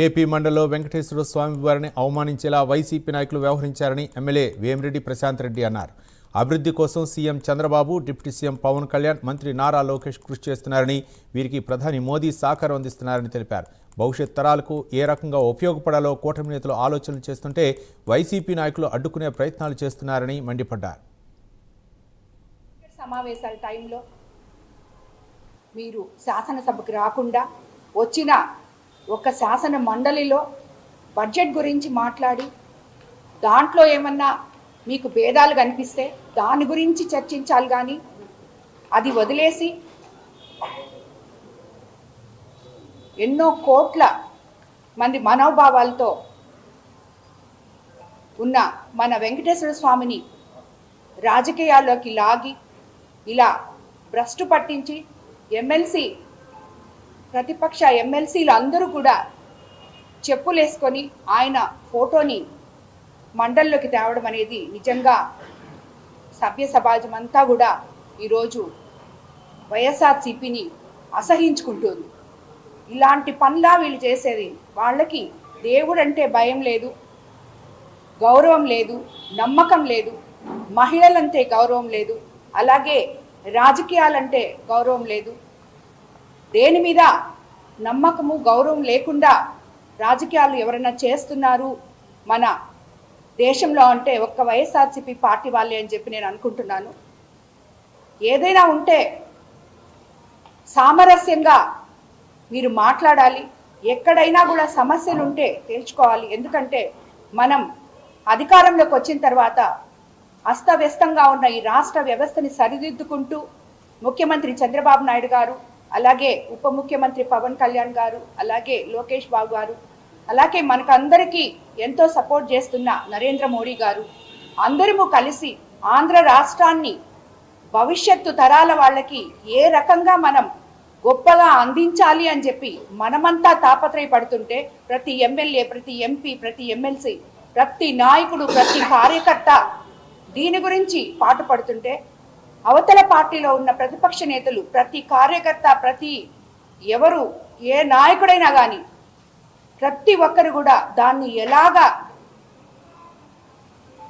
AP మండలిలో వెంకటేశ్వర స్వామి వారిని అవమానించేలా వైసీపీ నాయకులు వ్యవహరించారని ఎమ్మెల్యే వేమిరెడ్డి ప్రశాంత్ రెడ్డి అన్నారు. అభివృద్ధి కోసం CM Chandrababu, deputy CM Pawan Kalyan, మంత్రి నారా లోకేష్ కృషి చేస్తున్నారని, వీరికి ప్రధాని మోదీ సహకారం అందిస్తున్నారని తెలిపారు. భవిష్యత్ తరాలకు ఏ రకంగా ఉపయోగపడాలో కూటమి నేతలు ఆలోచనలు చేస్తుంటే వైసీపీ నాయకులు అడ్డుకునే ప్రయత్నాలు చేస్తున్నారని మండిపడ్డారు. సమావేశాల టైంలో మీరు శాసనసభకు రాకుండా వచ్చిన ఒక శాసన మండలిలో బడ్జెట్ గురించి మాట్లాడి దాంట్లో ఏమన్నా మీకు భేదాలు కనిపిస్తే దాని గురించి చర్చించాలి, కానీ అది వదిలేసి ఎన్నో కోట్ల మంది మనోభావాలతో ఉన్న మన వెంకటేశ్వర స్వామిని రాజకీయాల్లోకి లాగి ఇలా భ్రష్టు పట్టించి ప్రతిపక్ష ఎమ్మెల్సీలు అందరూ కూడా చెప్పులేసుకొని ఆయన ఫోటోని మండలిలోకి తేవడం అనేది నిజంగా సభ్య సమాజం అంతా కూడా ఈరోజు వైఎస్ఆర్సీపీని అసహించుకుంటుంది. ఇలాంటి పనులా వీళ్ళు చేసేది. వాళ్ళకి దేవుడు అంటే భయం లేదు, గౌరవం లేదు, నమ్మకం లేదు, మహిళలంటే గౌరవం లేదు, అలాగే రాజకీయాలంటే గౌరవం లేదు. దేని మీద నమ్మకము గౌరవం లేకుండా రాజకీయాలు ఎవరైనా చేస్తున్నారు మన దేశంలో అంటే ఒక్క వైఎస్ఆర్సీపీ పార్టీ వాళ్ళే అని చెప్పి నేను అనుకుంటున్నాను. ఏదైనా ఉంటే సామరస్యంగా మీరు మాట్లాడాలి. ఎక్కడైనా కూడా సమస్యలు ఉంటే తేల్చుకోవాలి. ఎందుకంటే మనం అధికారంలోకి వచ్చిన తర్వాత అస్తవ్యస్తంగా ఉన్న ఈ రాష్ట్ర వ్యవస్థని సరిదిద్దుకుంటూ ముఖ్యమంత్రి చంద్రబాబు నాయుడు గారు, అలాగే ఉప ముఖ్యమంత్రి పవన్ కళ్యాణ్ గారు, అలాగే లోకేష్ బాబు గారు, అలాగే మనకందరికీ ఎంతో సపోర్ట్ చేస్తున్న నరేంద్ర మోడీ గారు, అందరము కలిసి ఆంధ్ర రాష్ట్రాన్ని భవిష్యత్తు తరాల వాళ్ళకి ఏ రకంగా మనం గొప్పగా అందించాలి అని చెప్పి మనమంతా తాపత్రయపడుతుంటే ప్రతి ఎమ్మెల్యే, ప్రతి ఎంపీ, ప్రతి ఎమ్మెల్సీ, ప్రతి నాయకుడు, ప్రతి కార్యకర్త దీని గురించి పాటుపడుతుంటే అవతల పార్టీలో ఉన్న ప్రతిపక్ష నేతలు, ప్రతి కార్యకర్త, ప్రతి ఎవరు ఏ నాయకుడైనా కానీ ప్రతి ఒక్కరు కూడా దాన్ని ఎలాగా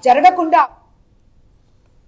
జరగకుండా